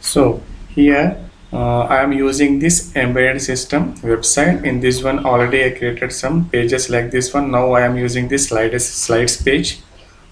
So here I am using this embedded system website. In this one already I created some pages like this one. Now I am using this slides page.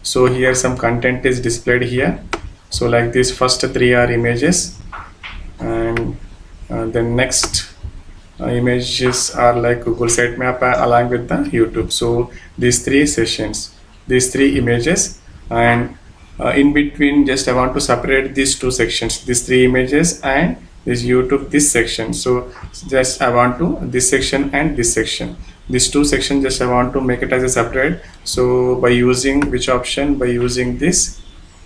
So here some content is displayed here. So like this first three are images, and the next images are like Google Sitemap along with the YouTube. So these three sessions, these three images, and in between just I want to separate these two sections, these three images and this YouTube this section. So just I want to this section and this section, these two sections just I want to make it as a separate. So by using which option? By using this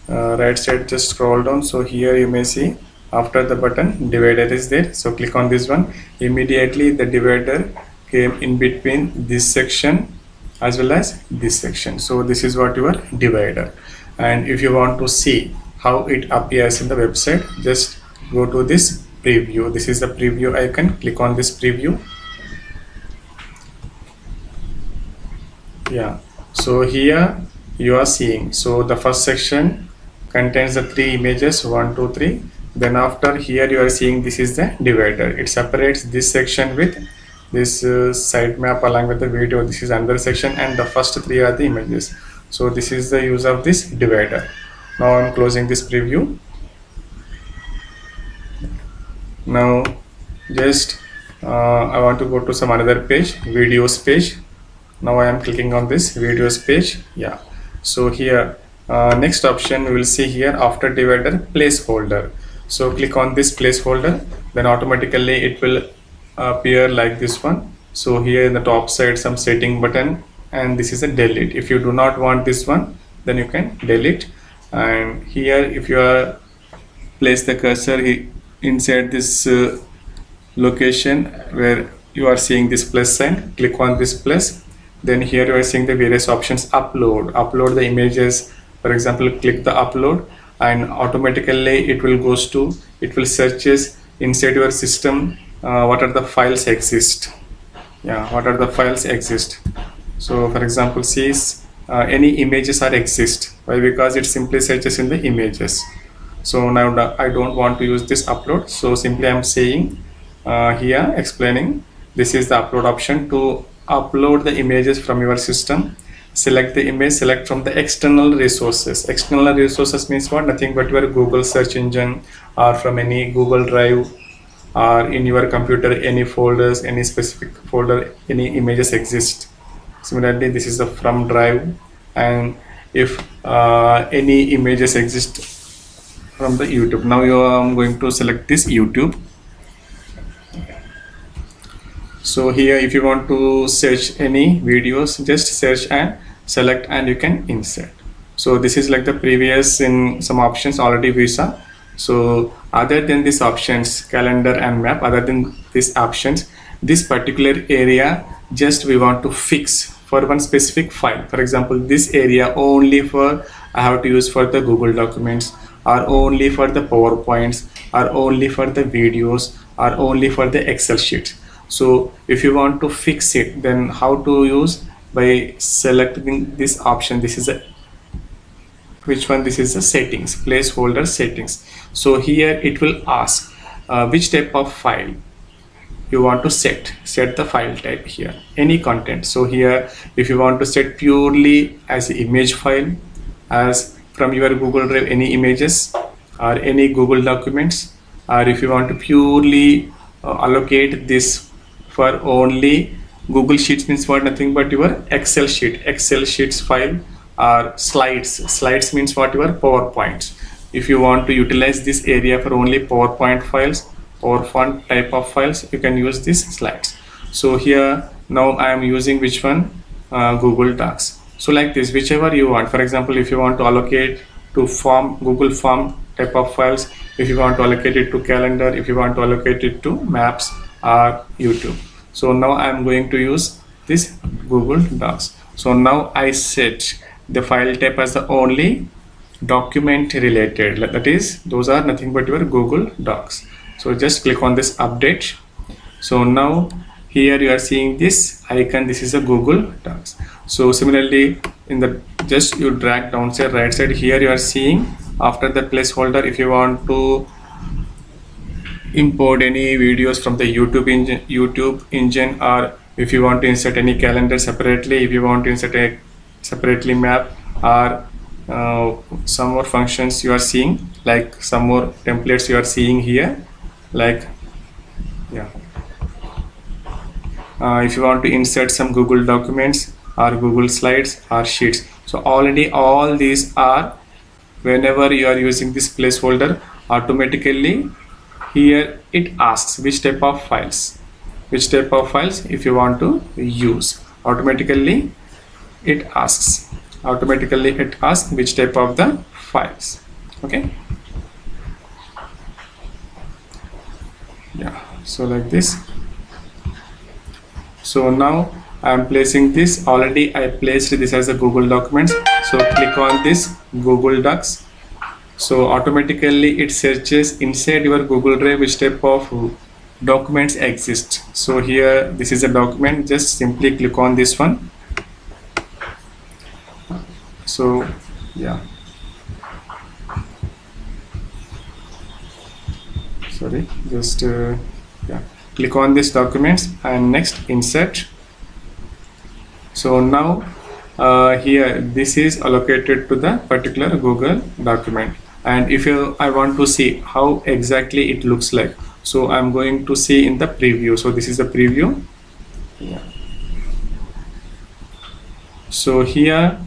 right side, just scroll down. So here you may see after the button divider is there. So click on this one. Immediately the divider came in between this section as well as this section. So this is what your divider. And if you want to see how it appears in the website, just go to this preview. This is the preview icon. Click on this preview. Yeah, so here you are seeing, so the first section contains the three images 1 2 3. Then after here you are seeing this is the divider. It separates this section with this sitemap along with the video. This is another section, and the first three are the images. So this is the use of this divider. Now I'm closing this preview. Now just I want to go to some another page, videos page. Now I am clicking on this videos page. Yeah, so here next option we will see here after divider placeholder. So click on this placeholder, then automatically it will appear like this one. So here in the top side some setting button, and this is a delete. If you do not want this one, then you can delete. And here if you are place the cursor inside this location where you are seeing this plus sign, click on this plus. Then here you are seeing the various options. Upload the images. For example, click the upload, and automatically it will searches inside your system what are the files exist. Yeah, what are the files exist. So for example, sees any images are exist. Why? Because it simply searches in the images. So now I don't want to use this upload, so simply I'm saying here explaining this is the upload option. To upload the images from your system, select the image, select from the external resources. External resources means what? Nothing but your Google search engine, or from any Google Drive, or in your computer any folders, any specific folder any images exist. Similarly, this is the from drive, and if any images exist from the YouTube. Now you are going to select this YouTube. So here if you want to search any videos, just search and select, and you can insert. So this is like the previous in some options already we saw. So other than these options, calendar and map, other than these options, this particular area just we want to fix for one specific file. For example, this area only for I have to use for the Google documents, or only for the PowerPoints, or only for the videos, or only for the Excel sheets. So if you want to fix it, then how to use? By selecting this option. This is a which one? This is the settings, placeholder settings. So here it will ask which type of file you want to set the file type here, any content. So here if you want to set purely as image file, as from your Google Drive any images or any Google documents, or if you want to purely allocate this for only Google Sheets, means what? Nothing but your Excel sheets file, or slides means what? Your PowerPoints. If you want to utilize this area for only PowerPoint files or font type of files, you can use these slides. So here now I am using which one? Google Docs. So like this, whichever you want. For example, if you want to allocate to form, Google Form type of files, if you want to allocate it to calendar, if you want to allocate it to maps or YouTube. So now I am going to use this Google Docs. So now I set the file type as the only document related, that is those are nothing but your Google Docs. So just click on this update. So now here you are seeing this icon, this is a Google Docs. So similarly in the just you drag down side right side, here you are seeing after the placeholder, if you want to import any videos from the YouTube engine, or if you want to insert any calendar separately, if you want to insert a separately map, or some more functions you are seeing, like some more templates you are seeing here, like yeah. If you want to insert some Google documents or Google slides or sheets, so already all these are, whenever you are using this placeholder, automatically here it asks which type of files if you want to use. Automatically it asks which type of the files. Okay, yeah, so like this. So now I am placing this, already I placed this as a Google Documents. So click on this Google Docs. So automatically it searches inside your Google Drive which type of documents exist. So here this is a document, just simply click on this one. So yeah, sorry, just yeah, click on this documents and next insert. So now here this is allocated to the particular Google document, and if I want to see how exactly it looks like, so I'm going to see in the preview. So this is the preview. Yeah. So here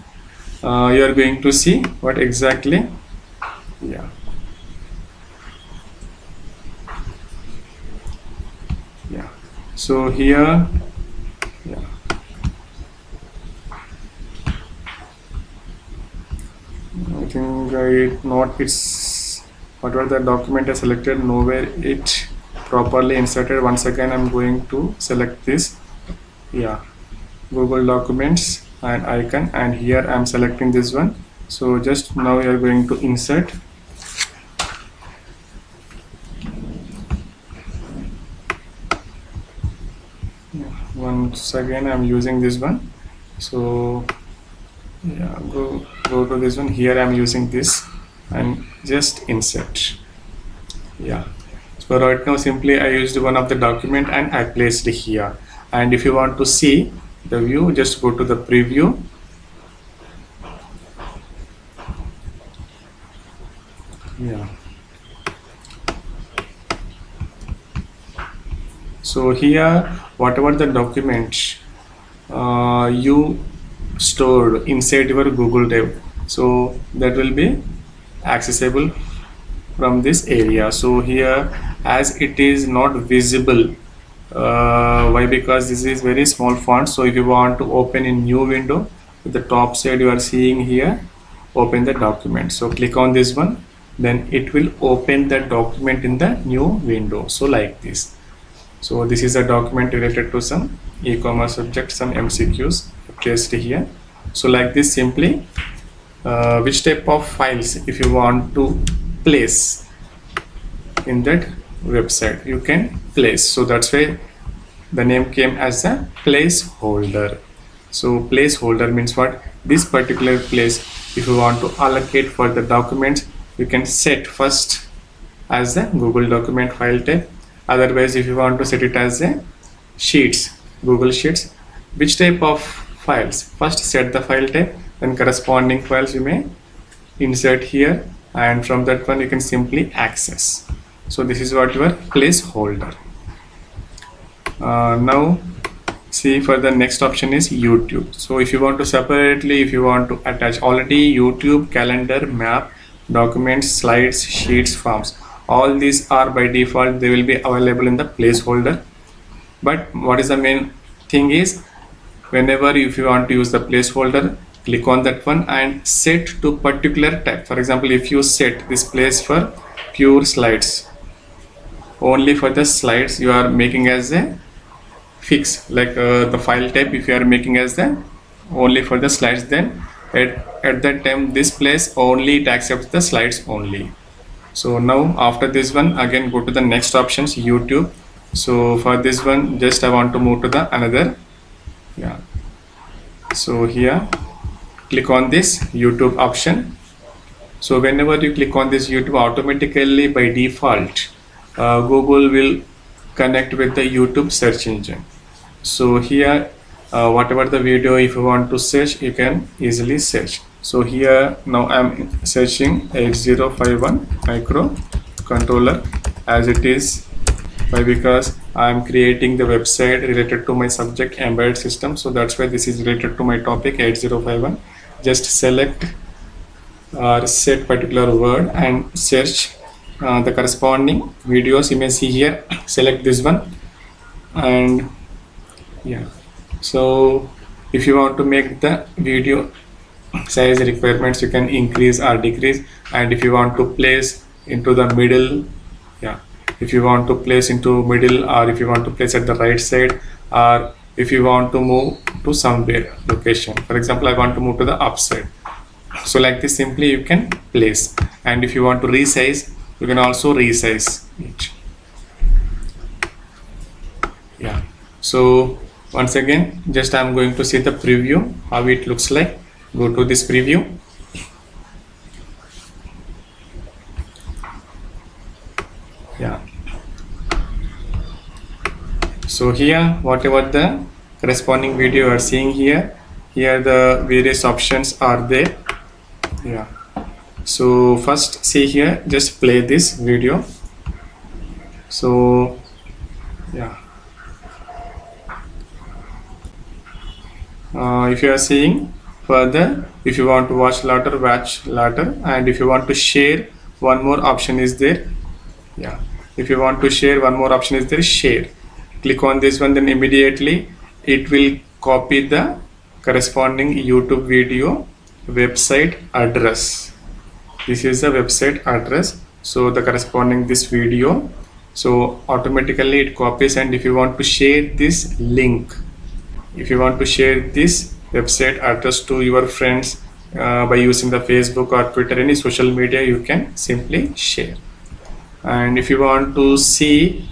you are going to see what exactly. Yeah. Yeah. So here, yeah. I think it's whatever the document is selected, nowhere it properly inserted. Once again I'm going to select this, yeah, Google Documents and icon, and here I'm selecting this one. So just now we are going to insert. Once again I'm using this one. So yeah, go to this one. Here I'm using this and just insert. Yeah, so right now simply I used one of the document and I placed it here. And if you want to see the view, just go to the preview. Yeah, so here whatever the document you stored inside your Google Drive, so that will be accessible from this area. So here, as it is not visible, why? Because this is very small font. So if you want to open a new window, at the top side you are seeing here, open the document. So click on this one, then it will open the document in the new window. So like this. So this is a document related to some e-commerce subject, some MCQs placed here. So like this, simply which type of files if you want to place in that website, you can place. So that's why the name came as a placeholder. So placeholder means what? This particular place, if you want to allocate for the documents, you can set first as the Google document file type. Otherwise, if you want to set it as a sheets, Google Sheets, which type of files? First set the file type, then corresponding files you may insert here, and from that one you can simply access. So this is what your placeholder. Now see, for the next option is YouTube. So if you want to separately, if you want to attach, already YouTube, calendar, map, documents, slides, sheets, forms, all these are by default, they will be available in the placeholder. But what is the main thing is, whenever if you want to use the placeholder, click on that one and set to particular type. For example, if you set this place for pure slides, only for the slides you are making as a fix, like the file type, if you are making as the only for the slides, then at that time this place only it accepts the slides only. So now after this one, again go to the next options, YouTube. So for this one, just I want to move to the another. Yeah, so here click on this YouTube option. So whenever you click on this YouTube, automatically by default Google will connect with the YouTube search engine. So here whatever the video, if you want to search, you can easily search. So here now I'm searching 8051 microcontroller as it is. Why? Because I'm creating the website related to my subject embedded system, so that's why this is related to my topic 8051. Just select or set particular word and search the corresponding videos. You may see here, select this one, and yeah, so if you want to make the video size requirements, you can increase or decrease. And if you want to place into the middle, yeah, if you want to place into middle, or if you want to place at the right side, or if you want to move to somewhere location, for example I want to move to the upside, so like this simply you can place. And if you want to resize, you can also resize it. Yeah, so once again, just I'm going to see the preview how it looks like. Go to this preview. Yeah, so here whatever the corresponding video you are seeing here the various options are there. Yeah, so first see here, just play this video. So yeah, if you are seeing further, if you want to watch later, watch later. And if you want to share, one more option is there. Yeah, if you want to share, one more option is there, share. Click on this one, then immediately it will copy the corresponding YouTube video website address. This is the website address, so the corresponding this video, so automatically it copies. And if you want to share this link, if you want to share this website address to your friends by using the Facebook or Twitter, any social media, you can simply share. And if you want to see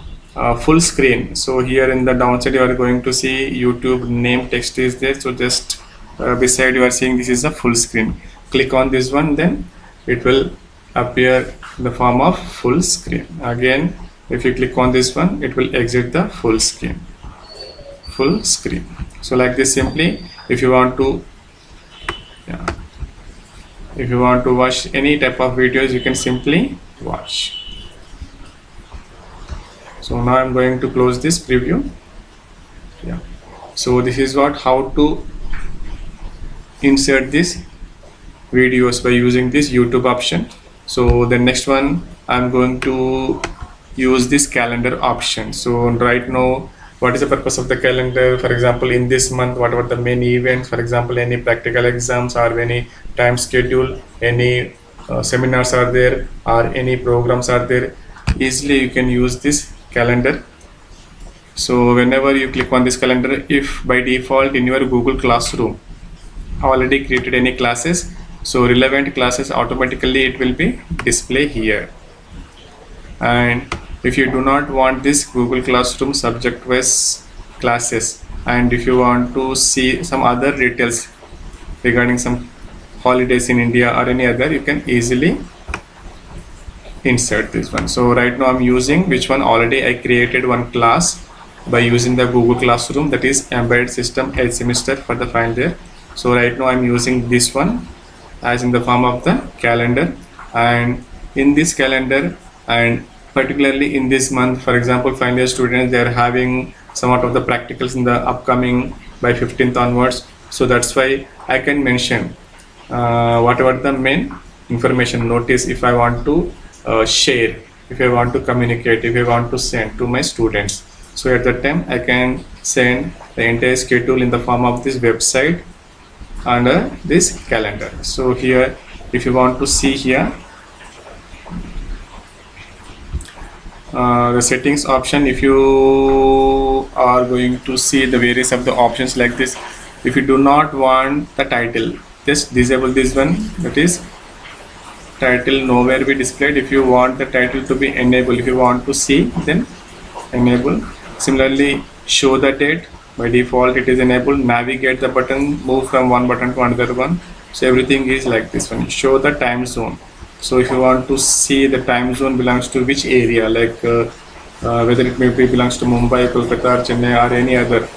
full screen, so here in the downside you are going to see YouTube name text is there. So just beside you are seeing this is a full screen. Click on this one, then it will appear in the form of full screen. Again, if you click on this one, it will exit the full screen. So like this simply, if you want to if you want to watch any type of videos, you can simply watch. So now I'm going to close this preview. Yeah, so this is how to insert these videos by using this YouTube option. So the next one, I'm going to use this calendar option. So right now, what is the purpose of the calendar? For example, in this month, what are the main events? For example, any practical exams or any time schedule, any seminars are there, or any programs are there. Easily you can use this calendar. So whenever you click on this calendar, if by default in your Google Classroom already created any classes, so relevant classes automatically it will be display here. And if you do not want this Google Classroom subject wise classes, and if you want to see some other details regarding some holidays in India or any other, you can easily insert this one. So right now I'm using which one, already I created one class by using the Google Classroom, that is embedded system 8th semester for the final year. So right now I'm using this one as in the form of the calendar. And in this calendar, and particularly in this month, for example, final year students, they are having somewhat of the practicals in the upcoming by 15th onwards. So that's why I can mention whatever the main information. Notice if I want to share, if I want to communicate, if I want to send to my students, so at that time I can send the entire schedule in the form of this website under this calendar. So here, if you want to see here the settings option, if you are going to see the various of the options like this, if you do not want the title, just disable this one, that is title nowhere be displayed. If you want the title to be enabled, if you want to see, then enable. Similarly, show the date, by default it is enabled. Navigate the button, move from one button to another one, so everything is like this one. Show the time zone, So if you want to see the time zone belongs to which area, like whether it maybe belongs to Mumbai, Kolkata, Chennai, or any other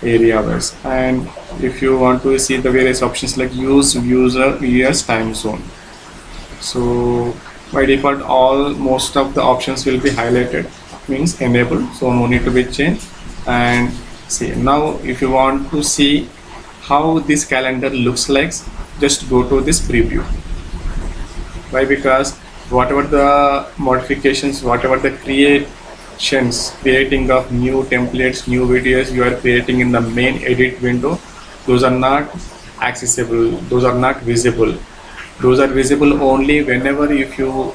area wise. And if you want to see the various options like use user US time zone, so by default all most of the options will be highlighted, means enabled, so no need to be changed. And see, now if you want to see how this calendar looks like, just go to this preview. Why? Because whatever the modifications, whatever the creating of new templates, new videos you are creating in the main edit window, those are not accessible, those are not visible. Those are visible only whenever if you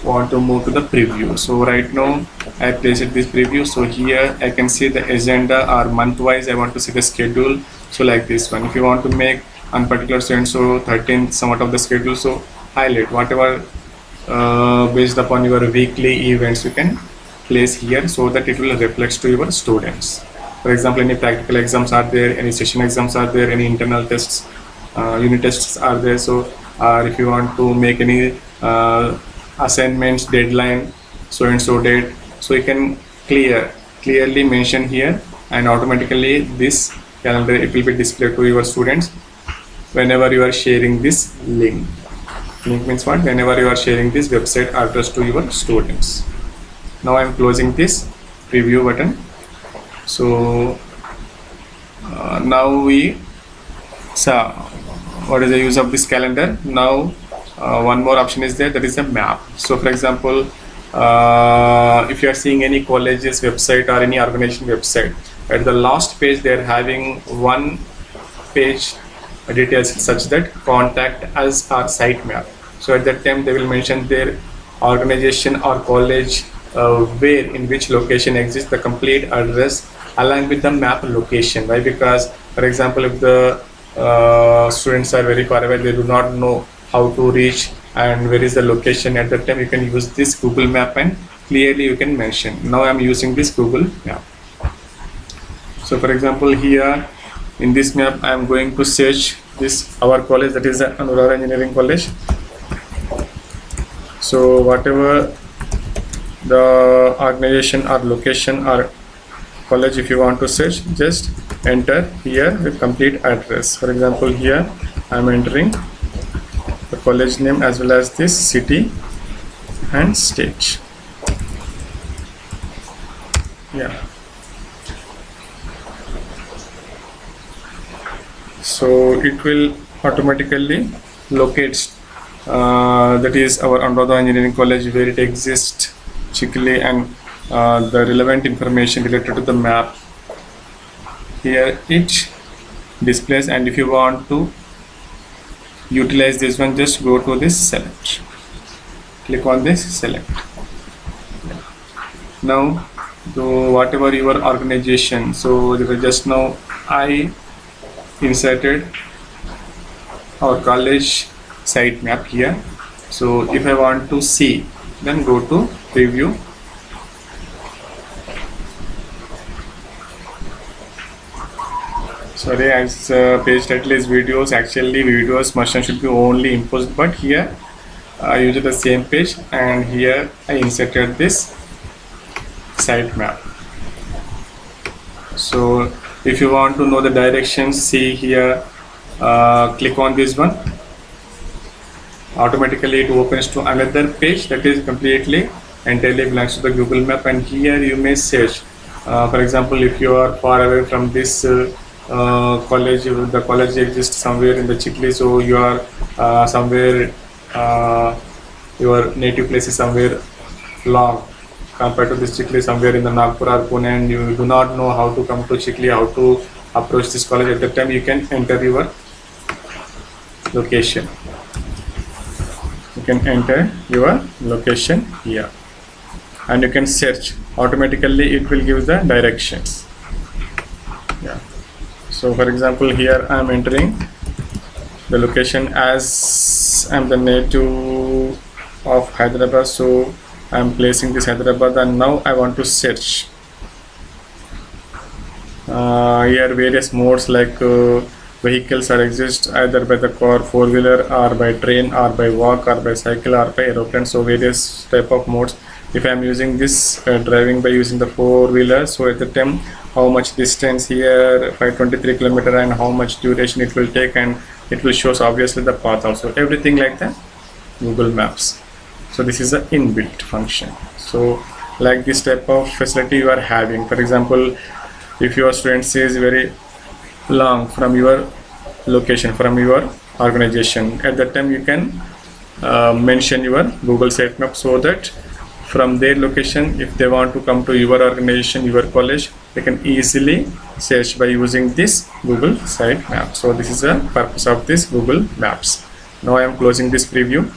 want to move to the preview. So right now I placed this preview, so here I can see the agenda or month wise I want to see the schedule. So like this one, if you want to make on particular so 13th somewhat of the schedule, so highlight whatever based upon your weekly events you can place here, so that it will reflect to your students. For example, any practical exams are there, any session exams are there, any internal tests, unit tests are there. So if you want to make any assignments deadline so and so date, so you can clearly mention here, and automatically this calendar it will be displayed to your students whenever you are sharing this link. Link means what? Whenever you are sharing this website address to your students. Now I am closing this preview button. So now we saw what is the use of this calendar. Now one more option is there, that is a map. So for example, if you are seeing any college's website or any organization website, at the last page they are having one page details such that contact us or sitemap. So at that time they will mention their organization or college, where in which location exists, the complete address along with the map location. Why? Because for example, if the students are very far away, they do not know how to reach and where is the location, at that time you can use this Google map and clearly you can mention. Now I am using this Google map. So for example, here in this map I am going to search this our college, that is Anuradha Engineering College. So whatever the organization or location or college if you want to search, just enter here with complete address. For example, here I am entering the college name as well as this city and state. Yeah. So it will automatically locate that is our Anuradha Engineering College, where it exists, Chikli, and the relevant information related to the map here it displays. And if you want to utilize this one, just go to this select, click on this select. Now do whatever your organization, so just now I inserted our college site map here. So if I want to see, then go to preview. Sorry, as page title is videos, actually videos must should be only imposed, but here I used the same page and here I inserted this site map. So if you want to know the directions, see here, click on this one, automatically it opens to another page that is completely entirely belongs to the Google map. And here you may search, for example, if you are far away from this college, the college exists somewhere in the Chikli, so you are somewhere, your native place is somewhere long compared to this Chikli, somewhere in the Nagpur or Pune, and you do not know how to come to Chikli, how to approach this college. At that time you can enter your location. You can enter your location here and you can search, automatically it will give the directions. Yeah. So for example, here I am entering the location as I am the native of Hyderabad, so I am placing this Hyderabad, and now I want to search. Here various modes like vehicles are exist either by the car, four-wheeler, or by train, or by walk, or by cycle, or by aeroplane. So various type of modes. If I am using this driving by using the four-wheeler, so at the time how much distance here, 523 kilometer, and how much duration it will take, and it will shows obviously the path also, everything like that Google Maps. So this is the inbuilt function. So like this type of facility you are having. For example, if your student is very long from your location, from your organization, at that time you can mention your Google Sitemap, so that from their location, if they want to come to your organization, your college, they can easily search by using this Google Sitemap. So this is the purpose of this Google Maps. Now I am closing this preview.